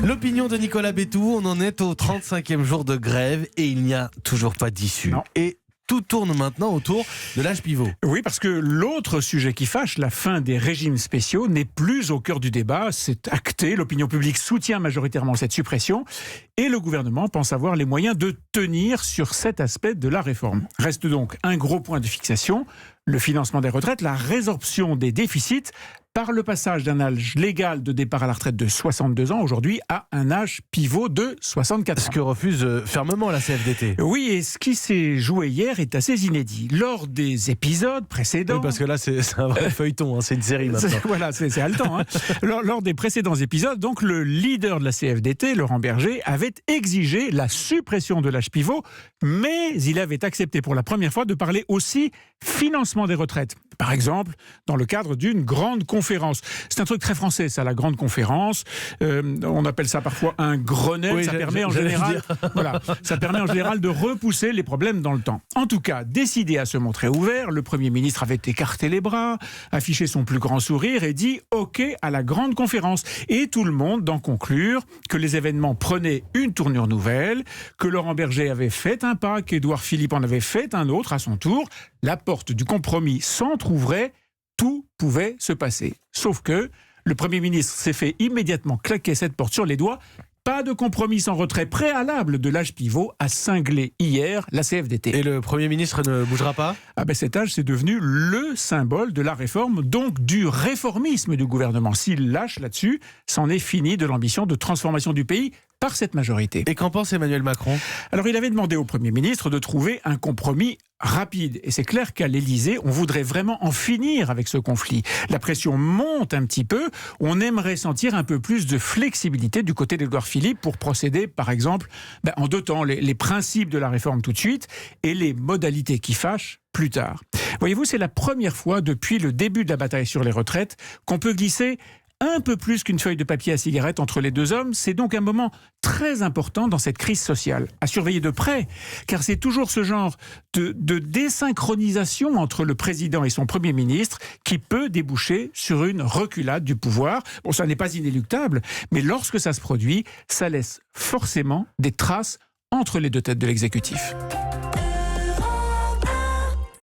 L'opinion de Nicolas Bétou, on en est au 35e jour de grève et il n'y a toujours pas d'issue. Et tout tourne maintenant autour de l'âge pivot. Oui, parce que l'autre sujet qui fâche, la fin des régimes spéciaux, n'est plus au cœur du débat. C'est acté, l'opinion publique soutient majoritairement cette suppression et le gouvernement pense avoir les moyens de tenir sur cet aspect de la réforme. Reste donc un gros point de fixation, le financement des retraites, la résorption des déficits par le passage d'un âge légal de départ à la retraite de 62 ans aujourd'hui à un âge pivot de 64 ans. Ce que refuse fermement la CFDT. Oui, et ce qui s'est joué hier est assez inédit. Lors des épisodes précédents... Oui, parce que là, c'est un vrai feuilleton, c'est une série maintenant. Voilà, c'est haletant. Lors des précédents épisodes, donc, le leader de la CFDT, Laurent Berger, avait exigé la suppression de l'âge pivot, mais il avait accepté pour la première fois de parler aussi financement des retraites. Par exemple, dans le cadre d'une grande conférence. C'est un truc très français, ça, la grande conférence. On appelle ça parfois un Grenelle. Oui, ça permet en général de repousser les problèmes dans le temps. En tout cas, décidé à se montrer ouvert, le Premier ministre avait écarté les bras, affiché son plus grand sourire et dit « OK » à la grande conférence. Et tout le monde d'en conclure que les événements prenaient une tournure nouvelle, que Laurent Berger avait fait un pas, qu'Édouard Philippe en avait fait un autre à son tour. La porte du compromis s'entrouvrait, tout pouvait se passer. Sauf que le Premier ministre s'est fait immédiatement claquer cette porte sur les doigts. Pas de compromis sans retrait préalable de l'âge pivot, a cinglé hier la CFDT. Et le Premier ministre ne bougera pas ? Cet âge, c'est devenu le symbole de la réforme, donc du réformisme du gouvernement. S'il lâche là-dessus, c'en est fini de l'ambition de transformation du pays par cette majorité. Et qu'en pense Emmanuel Macron ? Alors, il avait demandé au Premier ministre de trouver un compromis rapide. Et c'est clair qu'à l'Élysée, on voudrait vraiment en finir avec ce conflit. La pression monte un petit peu. On aimerait sentir un peu plus de flexibilité du côté d'Édouard Philippe pour procéder, par exemple, en deux temps, les principes de la réforme tout de suite et les modalités qui fâchent plus tard. Voyez-vous, c'est la première fois depuis le début de la bataille sur les retraites qu'on peut glisser un peu plus qu'une feuille de papier à cigarette entre les deux hommes. C'est donc un moment très important dans cette crise sociale, à surveiller de près, car c'est toujours ce genre de désynchronisation entre le président et son Premier ministre qui peut déboucher sur une reculade du pouvoir. Bon, ça n'est pas inéluctable, mais lorsque ça se produit, ça laisse forcément des traces entre les deux têtes de l'exécutif.